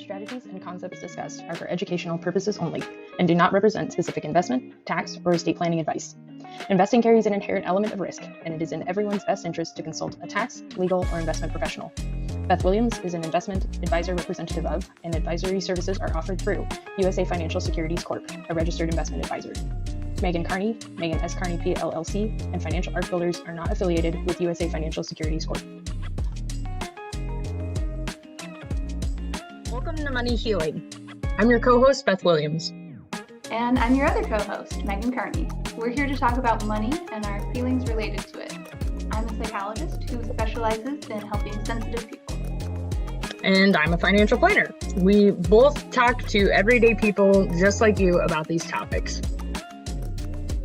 strategies and concepts discussed are for educational purposes only and do not represent specific investment, tax, or estate planning advice. Investing carries an inherent element of risk, and it is in everyone's best interest to consult a tax, legal, or investment professional. Beth Williams is an investment advisor representative of, and advisory services are offered through USA Financial Securities Corp., a registered investment advisor. Megan Carney, Megan S. Carney PLLC, and Financial Arc Builders are not affiliated with USA Financial Securities Corp. Welcome to Money Healing. I'm your co-host, Beth Williams. And I'm your other co-host, Megan Carney. We're here to talk about money and our feelings related to it. I'm a psychologist who specializes in helping sensitive people. And I'm a financial planner. We both talk to everyday people just like you about these topics.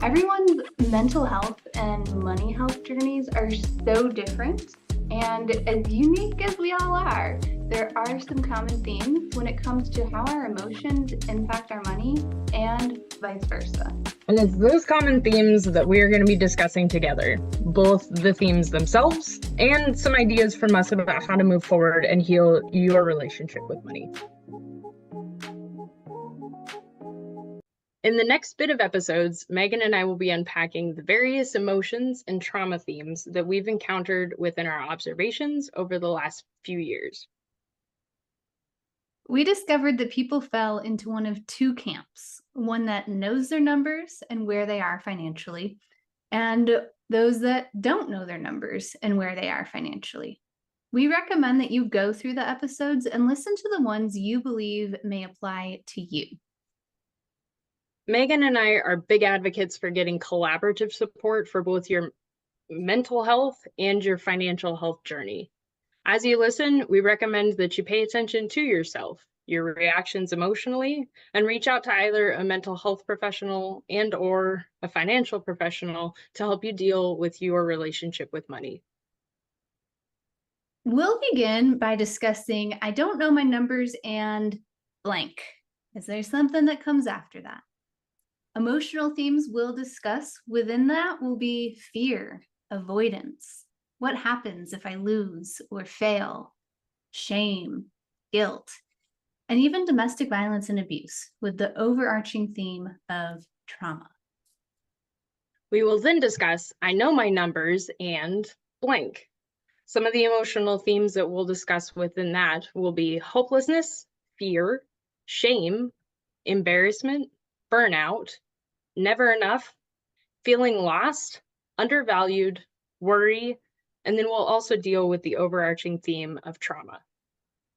Everyone's mental health and money health journeys are so different. And as unique as we all are, there are some common themes when it comes to how our emotions impact our money and vice versa. And it's those common themes that we are going to be discussing together, both the themes themselves and some ideas from us about how to move forward and heal your relationship with money. In the next bit of episodes, Megan and I will be unpacking the various emotions and trauma themes that we've encountered within our observations over the last few years. We discovered that people fell into one of two camps, one that knows their numbers and where they are financially, and those that don't know their numbers and where they are financially. We recommend that you go through the episodes and listen to the ones you believe may apply to you. Megan and I are big advocates for getting collaborative support for both your mental health and your financial health journey. As you listen, we recommend that you pay attention to yourself, your reactions emotionally, and reach out to either a mental health professional and or a financial professional to help you deal with your relationship with money. We'll begin by discussing I don't know my numbers and blank. Is there something that comes after that? Emotional themes we'll discuss within that will be fear, avoidance. What happens if I lose or fail? Shame, guilt, and even domestic violence and abuse, with the overarching theme of trauma. We will then discuss I know my numbers and blank. Some of the emotional themes that we'll discuss within that will be hopelessness, fear, shame, embarrassment, burnout, never enough, feeling lost, undervalued, worry, and then we'll also deal with the overarching theme of trauma.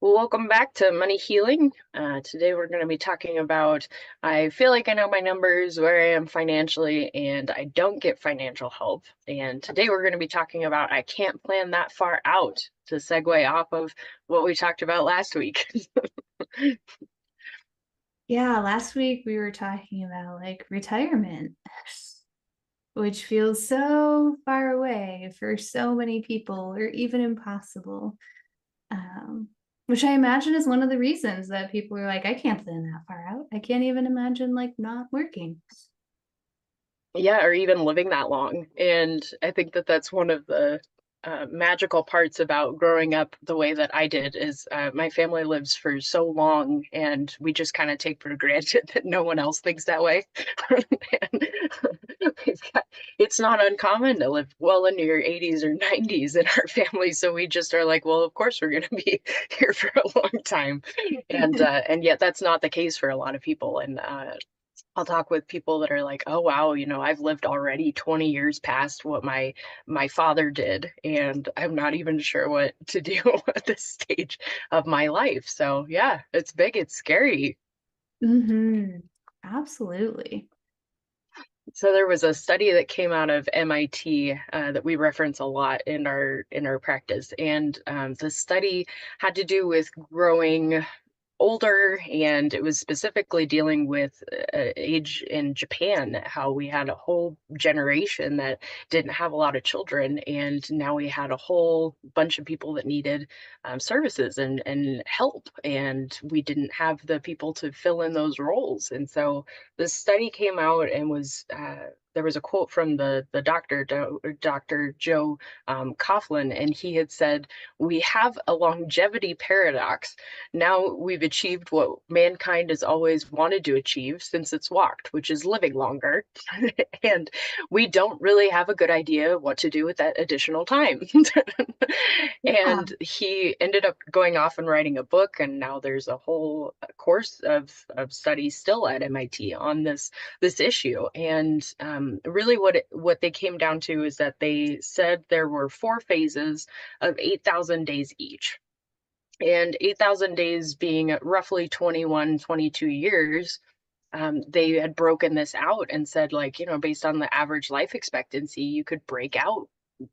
Well, welcome back to Money Healing. Today we're going to be talking about I feel like I know my numbers, where I am financially, and I don't get financial help. And today we're going to be talking about I can't plan that far out, to segue off of what we talked about last week. Yeah, last week we were talking about like retirement, which feels so far away for so many people, or even impossible. Which I imagine is one of the reasons that people are like, I can't plan that far out. I can't even imagine like not working. Yeah, or even living that long. And I think that that's one of the magical parts about growing up the way that I did is my family lives for so long, and we just kind of take for granted that no one else thinks that way. And it's not uncommon to live well into your 80s or 90s in our family, so we just are like, well, of course we're going to be here for a long time, and yet that's not the case for a lot of people. And I'll talk with people that are like, oh, wow, I've lived already 20 years past what my father did, and I'm not even sure what to do at this stage of my life. So yeah, it's big, it's scary. Mm-hmm. Absolutely. So there was a study that came out of MIT that we reference a lot in our practice, and the study had to do with growing older, and it was specifically dealing with age in Japan, how we had a whole generation that didn't have a lot of children, and now we had a whole bunch of people that needed services and help, and we didn't have the people to fill in those roles. And so the study came out and was there was a quote from the doctor, Dr. Joe Coughlin, and he had said, "We have a longevity paradox. Now we've achieved what mankind has always wanted to achieve since it's walked, which is living longer, and we don't really have a good idea what to do with that additional time." And he ended up going off and writing a book, and now there's a whole course of studies still at MIT on this issue. And really what they came down to is that they said there were 4 phases of 8,000 days each. And 8,000 days being roughly 21, 22 years, they had broken this out and said, like, based on the average life expectancy, you could break out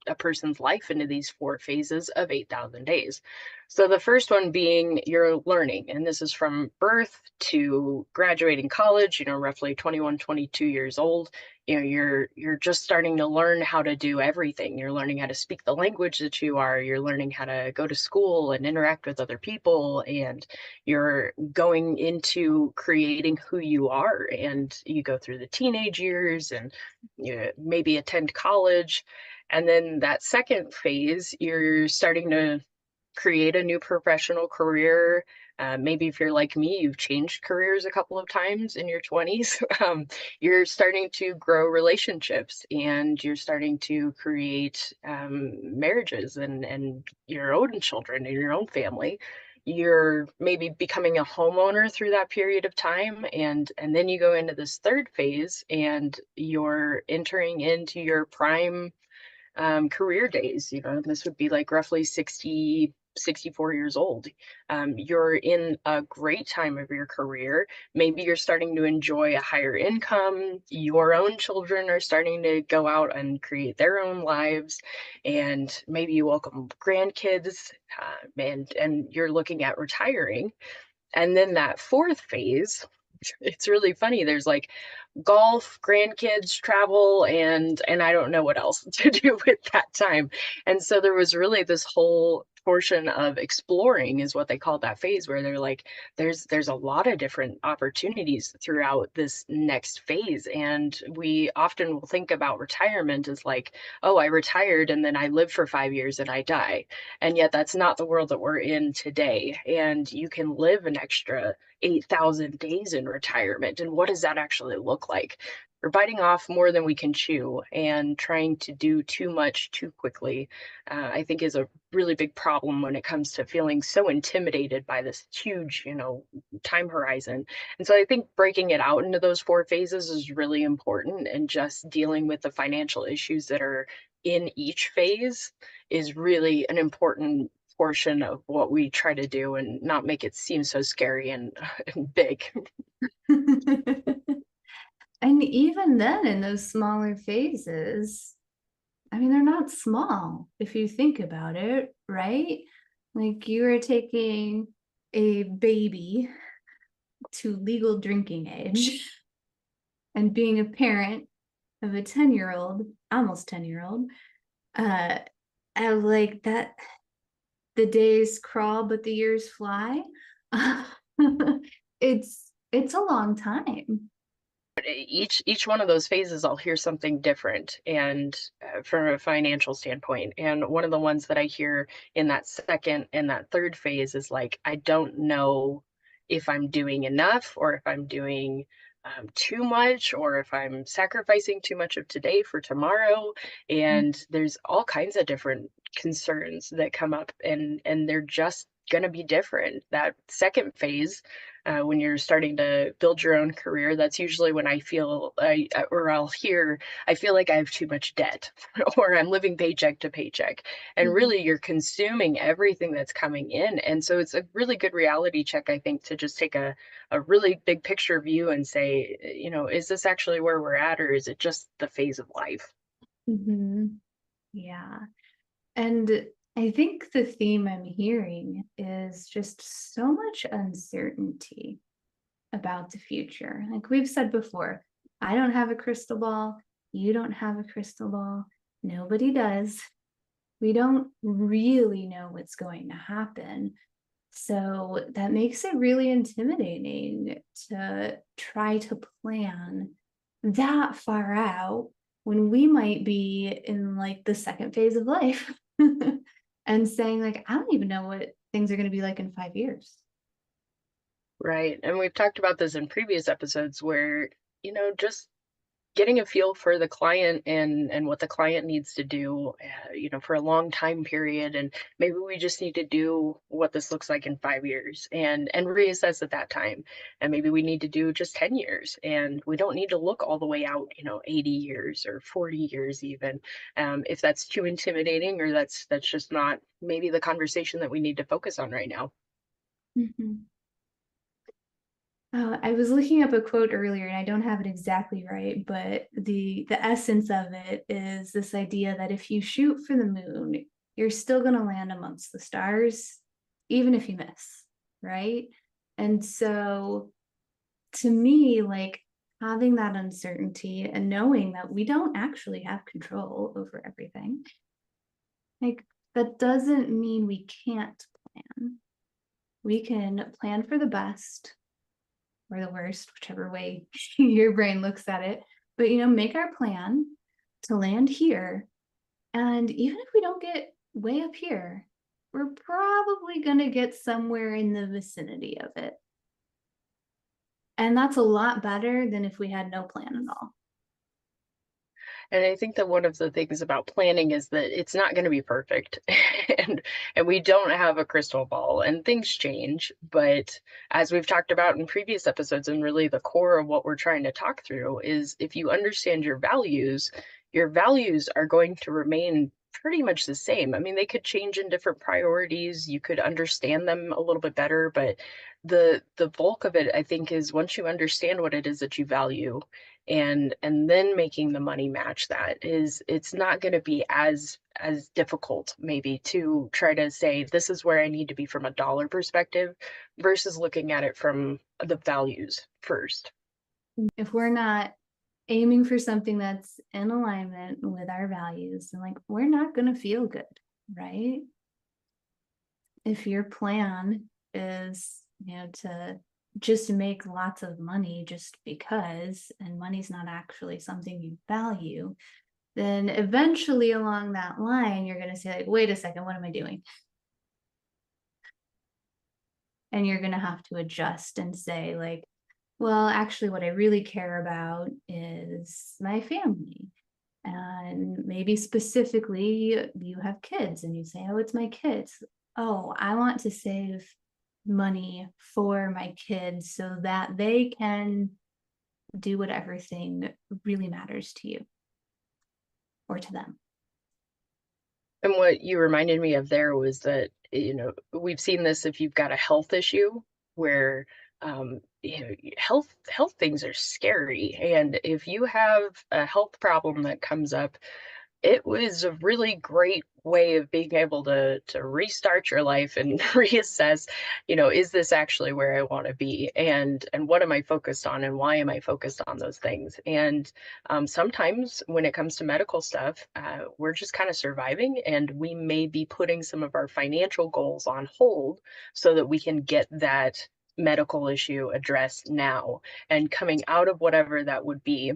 a person's life into these 4 phases of 8,000 days. So the first one being your learning, and this is from birth to graduating college, roughly 21, 22 years old. You're just starting to learn how to do everything. You're learning how to speak the language that you are. You're learning how to go to school and interact with other people, and you're going into creating who you are. And you go through the teenage years, and you maybe attend college. And then that second phase, you're starting to create a new professional career. Maybe if you're like me, you've changed careers a couple of times in your 20s. You're starting to grow relationships, and you're starting to create marriages and your own children and your own family. You're maybe becoming a homeowner through that period of time. And then you go into this third phase, and you're entering into your prime career days. This would be like roughly 60, 64 years old. You're in a great time of your career. Maybe you're starting to enjoy a higher income. Your own children are starting to go out and create their own lives, and maybe you welcome grandkids, and you're looking at retiring. And then that fourth phase, it's really funny. There's like golf, grandkids, travel, and I don't know what else to do with that time. And so there was really this whole portion of exploring, is what they called that phase, where they're like, there's a lot of different opportunities throughout this next phase. And we often will think about retirement as like, oh, I retired and then I live for 5 years and I die. And yet that's not the world that we're in today. And you can live an extra 8,000 days in retirement. And what does that actually look like? We're biting off more than we can chew, and trying to do too much too quickly, I think, is a really big problem when it comes to feeling so intimidated by this huge, time horizon. And so I think breaking it out into those 4 phases is really important, and just dealing with the financial issues that are in each phase is really an important portion of what we try to do, and not make it seem so scary and big. And even then, in those smaller phases, I mean, they're not small if you think about it, right? Like, you are taking a baby to legal drinking age and being a parent of a 10-year-old, almost 10-year-old, I like that. The days crawl, but the years fly. It's a long time. Each one of those phases, I'll hear something different, and from a financial standpoint. And one of the ones that I hear in that second and that third phase is like, I don't know if I'm doing enough, or if I'm doing too much, or if I'm sacrificing too much of today for tomorrow. And there's all kinds of different concerns that come up, and they're just going to be different. That second phase, when you're starting to build your own career, that's usually when I feel I'll hear, I feel like I have too much debt, or I'm living paycheck to paycheck. And really, you're consuming everything that's coming in. And so it's a really good reality check, I think, to just take a really big picture view and say, is this actually where we're at, or is it just the phase of life? Yeah. And I think the theme I'm hearing is just so much uncertainty about the future. Like we've said before, I don't have a crystal ball. You don't have a crystal ball. Nobody does. We don't really know what's going to happen. So that makes it really intimidating to try to plan that far out when we might be in like the second phase of life and saying like, I don't even know what things are going to be like in 5 years. Right. And we've talked about this in previous episodes where, just getting a feel for the client and what the client needs to do, for a long time period. And maybe we just need to do what this looks like in 5 years and reassess at that time. And maybe we need to do just 10 years and we don't need to look all the way out, 80 years or 40 years even. If that's too intimidating or that's just not maybe the conversation that we need to focus on right now. Mhm. I was looking up a quote earlier and I don't have it exactly right, but the essence of it is this idea that if you shoot for the moon, you're still going to land amongst the stars, even if you miss, right? And so to me, like having that uncertainty and knowing that we don't actually have control over everything, like that doesn't mean we can't plan. We can plan for the best or the worst, whichever way your brain looks at it. But, make our plan to land here. And even if we don't get way up here, we're probably going to get somewhere in the vicinity of it. And that's a lot better than if we had no plan at all. And I think that one of the things about planning is that it's not going to be perfect and we don't have a crystal ball and things change. But as we've talked about in previous episodes, and really the core of what we're trying to talk through is if you understand your values are going to remain pretty much the same. I mean, they could change in different priorities. You could understand them a little bit better, but the bulk of it, I think, is once you understand what it is that you value and then making the money match that it's not going to be as difficult maybe to try to say this is where I need to be from a dollar perspective versus looking at it from the values first. If we're not aiming for something that's in alignment with our values, and like we're not going to feel good, right? If your plan is, to just make lots of money just because, and money's not actually something you value, then eventually along that line, you're going to say like, wait a second, what am I doing? And you're going to have to adjust and say like, well, actually what I really care about is my family. And maybe specifically you have kids and you say, oh, it's my kids. Oh, I want to save money for my kids so that they can do whatever thing really matters to you or to them. And what you reminded me of there was that, we've seen this if you've got a health issue where, health things are scary. And if you have a health problem that comes up, it was a really great way of being able to restart your life and reassess, is this actually where I want to be? And what am I focused on and why am I focused on those things? And sometimes when it comes to medical stuff, we're just kind of surviving and we may be putting some of our financial goals on hold so that we can get that medical issue addressed now and coming out of whatever that would be.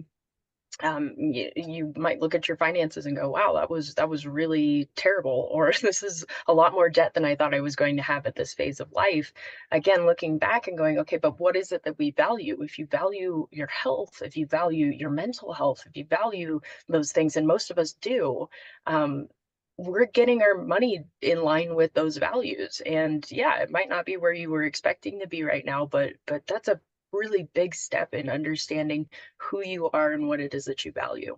You might look at your finances and go, wow, that was really terrible, or this is a lot more debt than I thought I was going to have at this phase of life. Again, looking back and going, okay, but what is it that we value? If you value your health, if you value your mental health, if you value those things, and most of us do, we're getting our money in line with those values. And yeah, it might not be where you were expecting to be right now, but that's a really big step in understanding who you are and what it is that you value.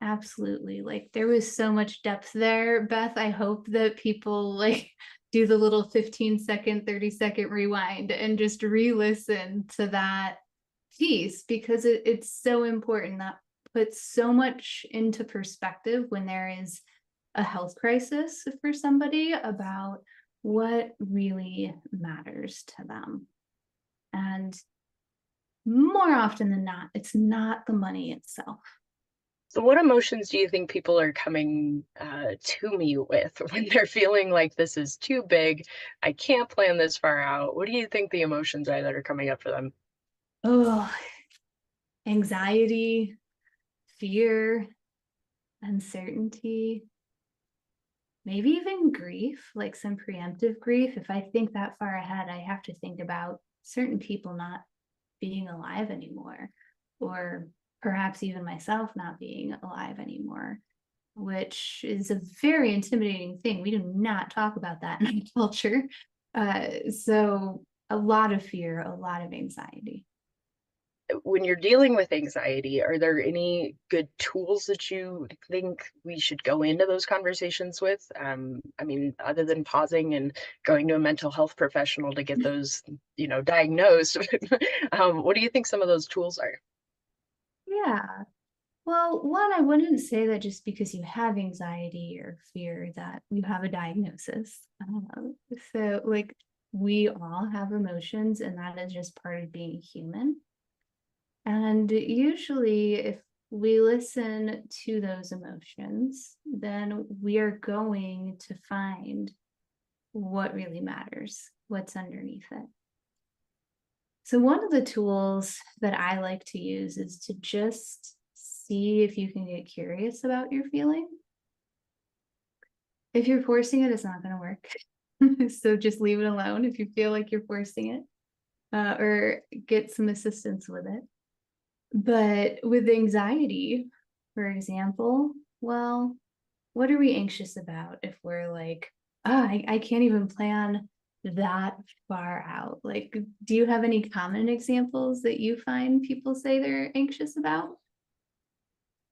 Absolutely. Like there was so much depth there, Beth. I hope that people like do the little 15-second, 30-second rewind and just re-listen to that piece because it's so important. That puts so much into perspective when there is a health crisis for somebody about what really matters to them. And more often than not, it's not the money itself. So what emotions do you think people are coming to me with when they're feeling like this is too big? I can't plan this far out. What do you think the emotions are that are coming up for them? Oh, anxiety, fear, uncertainty, maybe even grief, like some preemptive grief. If I think that far ahead, I have to think about certain people not being alive anymore, or perhaps even myself not being alive anymore, which is a very intimidating thing. We do not talk about that in our culture. So a lot of fear, a lot of anxiety. When you're dealing with anxiety, are there any good tools that you think we should go into those conversations with? I mean, other than pausing and going to a mental health professional to get those, diagnosed, what do you think some of those tools are? Yeah. Well, one, I wouldn't say that just because you have anxiety or fear that you have a diagnosis. So, like, we all have emotions, and that is just part of being human. And usually, if we listen to those emotions, then we are going to find what really matters, what's underneath it. So, one of the tools that I like to use is to just see if you can get curious about your feeling. If you're forcing it, it's not going to work. So, just leave it alone if you feel like you're forcing it, or get some assistance with it. But with anxiety, for example, well, what are we anxious about if we're like, I can't even plan that far out? Like, do you have any common examples that you find people say they're anxious about?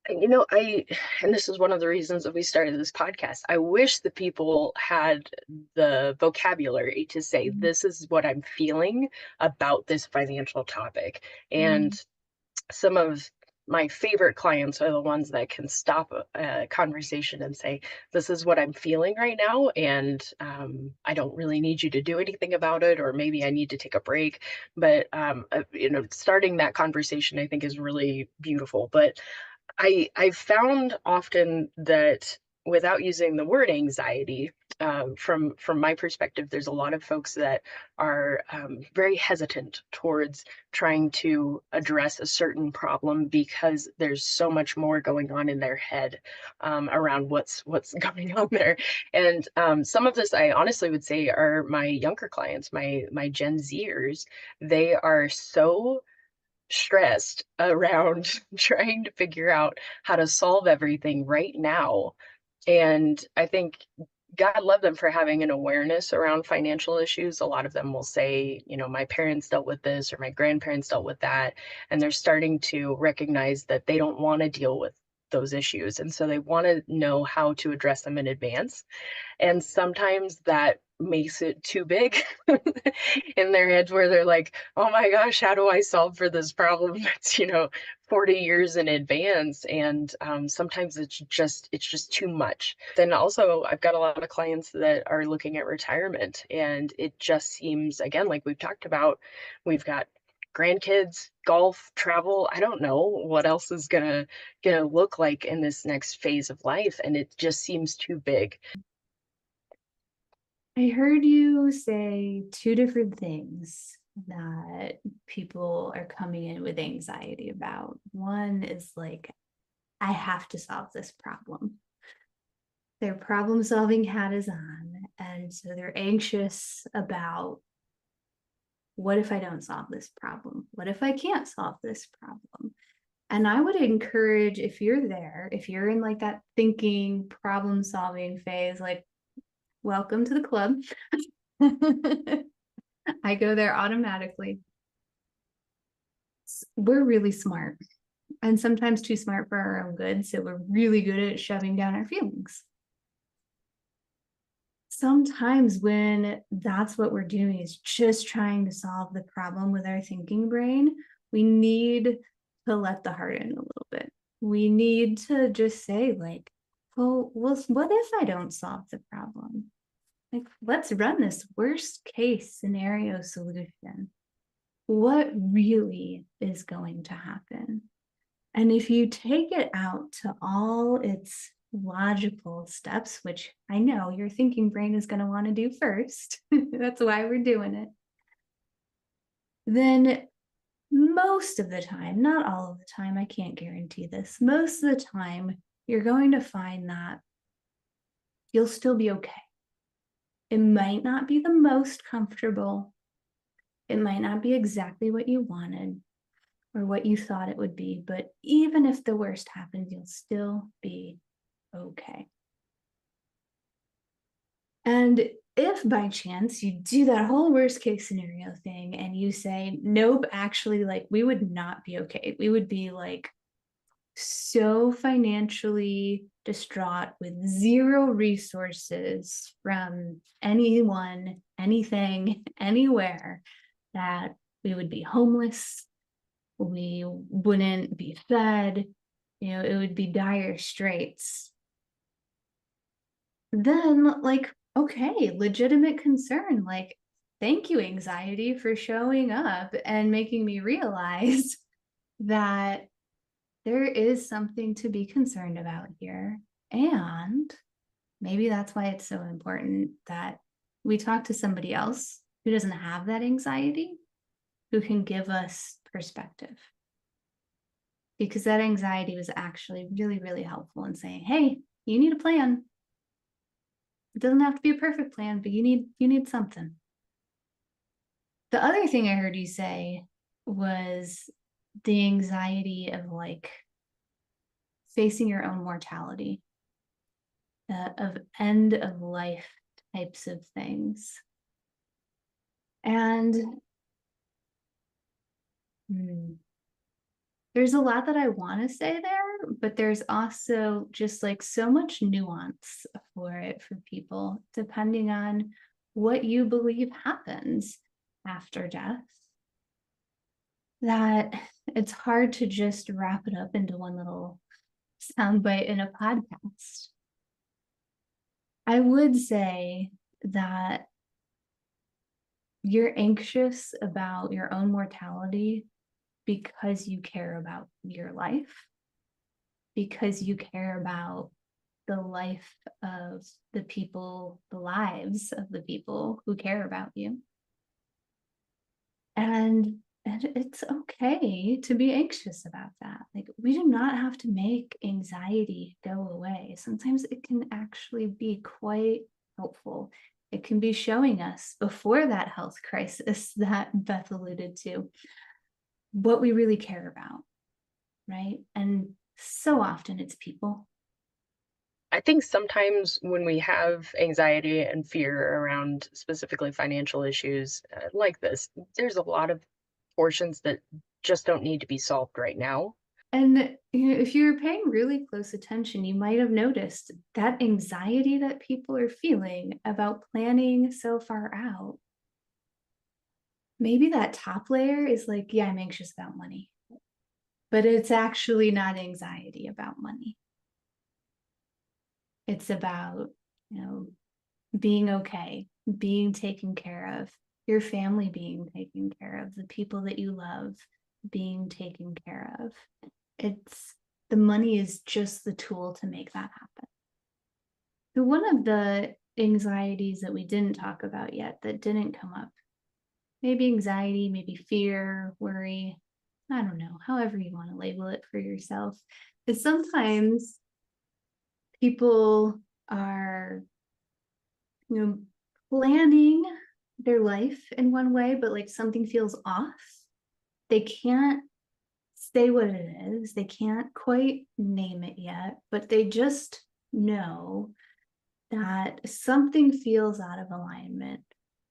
And this is one of the reasons that we started this podcast. I wish that people had the vocabulary to say, Mhm. this is what I'm feeling about this financial topic. And some of my favorite clients are the ones that can stop a conversation and say, this is what I'm feeling right now. And I don't really need you to do anything about it, or maybe I need to take a break. But, starting that conversation, I think, is really beautiful. But I've found often that without using the word anxiety, from my perspective, there's a lot of folks that are very hesitant towards trying to address a certain problem because there's so much more going on in their head around what's going on there. And some of this, I honestly would say, are my younger clients, my Gen Zers. They are so stressed around trying to figure out how to solve everything right now. And I think God love them for having an awareness around financial issues. A lot of them will say, my parents dealt with this or my grandparents dealt with that. And they're starting to recognize that they don't want to deal with those issues. And so they want to know how to address them in advance. And sometimes that makes it too big in their heads, where they're like, oh my gosh, how do I solve for this problem that's 40 years in advance? And sometimes it's just too much. Then also, I've got a lot of clients that are looking at retirement, and it just seems, again, like we've talked about, we've got grandkids, golf, travel. I don't know what else is gonna look like in this next phase of life, and it just seems too big. I heard you say two different things that people are coming in with anxiety about. One is like, I have to solve this problem. Their problem solving hat is on. And so they're anxious about, what if I don't solve this problem? What if I can't solve this problem? And I would encourage, if you're there, if you're in like that thinking, problem solving phase, like, welcome to the club. I go there automatically. We're really smart, and sometimes too smart for our own good. So we're really good at shoving down our feelings. Sometimes when that's what we're doing is just trying to solve the problem with our thinking brain, we need to let the heart in a little bit. We need to just say, like, well, what if I don't solve the problem? Like, let's run this worst case scenario solution. What really is going to happen? And if you take it out to all its logical steps, which I know your thinking brain is going to want to do first, that's why we're doing it, then most of the time, not all of the time, I can't guarantee this, most of the time, you're going to find that you'll still be okay. It might not be the most comfortable. It might not be exactly what you wanted or what you thought it would be, but even if the worst happens, you'll still be okay. And if by chance you do that whole worst case scenario thing and you say, nope, actually, like, we would not be okay. We would be like so financially distraught with zero resources from anyone, anything, anywhere, that we would be homeless. We wouldn't be fed. It would be dire straits. Then, like, okay, legitimate concern. Like, thank you, anxiety, for showing up and making me realize that there is something to be concerned about here. And maybe that's why it's so important that we talk to somebody else who doesn't have that anxiety, who can give us perspective. Because that anxiety was actually really, really helpful in saying, hey, you need a plan. It doesn't have to be a perfect plan, but you need something. The other thing I heard you say was the anxiety of like facing your own mortality, of end of life types of things. And there's a lot that I want to say there, but there's also just like so much nuance for it for people, depending on what you believe happens after death, that it's hard to just wrap it up into one little soundbite in a podcast. I would say that you're anxious about your own mortality because you care about your life, because you care about the life of the people, the lives of the people who care about you. And it's okay to be anxious about that. Like, we do not have to make anxiety go away. Sometimes it can actually be quite helpful. It can be showing us before that health crisis that Beth alluded to what we really care about, right? And so often it's people. I think sometimes when we have anxiety and fear around specifically financial issues like this, there's a lot of portions that just don't need to be solved right now. And if you're paying really close attention, you might have noticed that anxiety that people are feeling about planning so far out. Maybe that top layer is like, yeah, I'm anxious about money, but it's actually not anxiety about money. It's about, being okay, being taken care of, your family being taken care of, the people that you love being taken care of. The money is just the tool to make that happen. So one of the anxieties that we didn't talk about yet, that didn't come up, maybe anxiety, maybe fear, worry, I don't know, however you want to label it for yourself, is sometimes people are, planning their life in one way, but like something feels off. They can't say what it is. They can't quite name it yet, but they just know that something feels out of alignment,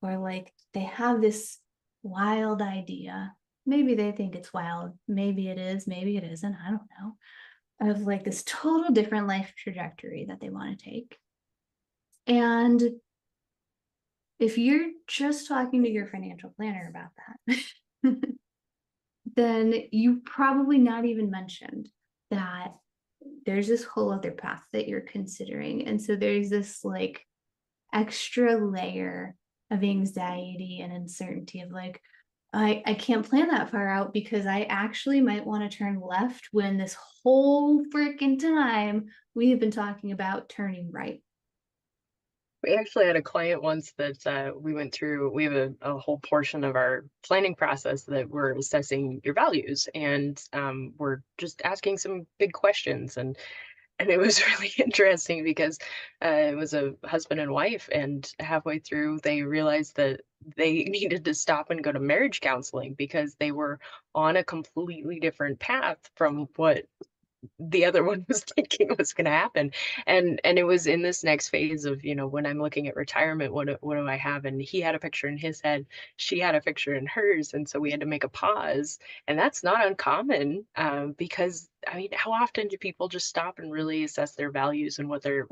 or like they have this wild idea. Maybe they think it's wild. Maybe it is, maybe it isn't. I don't know. Of like this total different life trajectory that they want to take. And if you're just talking to your financial planner about that, then you probably not even mentioned that there's this whole other path that you're considering. And so there's this like extra layer of anxiety and uncertainty of like, I can't plan that far out because I actually might want to turn left when this whole freaking time we have been talking about turning right. We actually had a client once that we went through. We have a whole portion of our planning process that we're assessing your values, and we're just asking some big questions. And it was really interesting because it was a husband and wife, and halfway through, they realized that they needed to stop and go to marriage counseling because they were on a completely different path from what the other one was thinking was going to happen. And it was in this next phase of, when I'm looking at retirement, what do I have? And he had a picture in his head, she had a picture in hers, and so we had to make a pause. And that's not uncommon, because I mean, how often do people just stop and really assess their values and what they're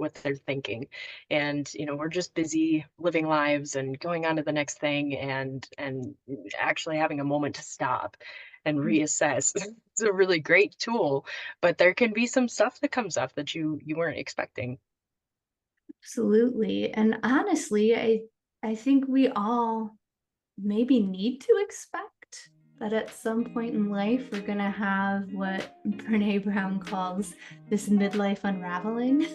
thinking? And we're just busy living lives and going on to the next thing, and actually having a moment to stop and reassess. It's a really great tool, but there can be some stuff that comes up that you weren't expecting. Absolutely. And honestly, I think we all maybe need to expect that at some point in life we're gonna have what Brene Brown calls this midlife unraveling,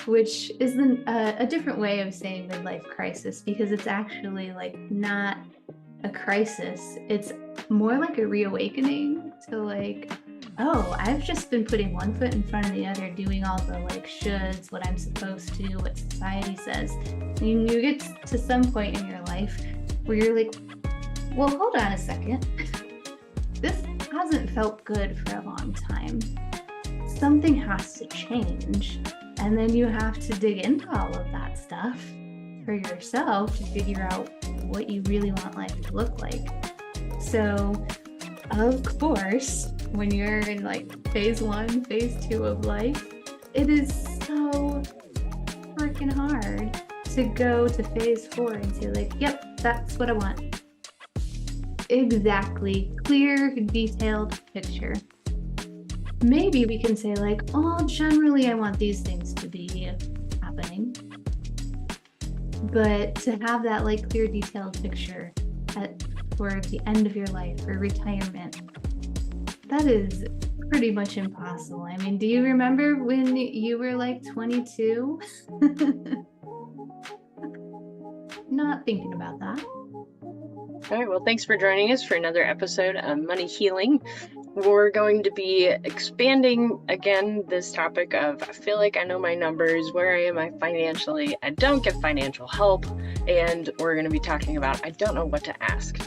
which is a different way of saying midlife crisis, because it's actually like not a crisis. It's more like a reawakening to like, oh, I've just been putting one foot in front of the other, doing all the like shoulds, what I'm supposed to, what society says. And you get to some point in your life where you're like, well, hold on a second. This hasn't felt good for a long time. Something has to change. And then you have to dig into all of that stuff for yourself to figure out what you really want life to look like. So, of course, when you're in like phase 1, phase 2 of life, it is so freaking hard to go to phase 4 and say like, yep, that's what I want. Exactly. Clear, detailed picture. Maybe we can say like, oh, generally I want these things to be happening. But to have that like clear, detailed picture for the end of your life or retirement, that is pretty much impossible. I mean, do you remember when you were like 22? Not thinking about that. All right, well, thanks for joining us for another episode of Money Healing. We're going to be expanding again this topic of I feel like I know my numbers, where am I financially, I don't get financial help, and we're going to be talking about I don't know what to ask.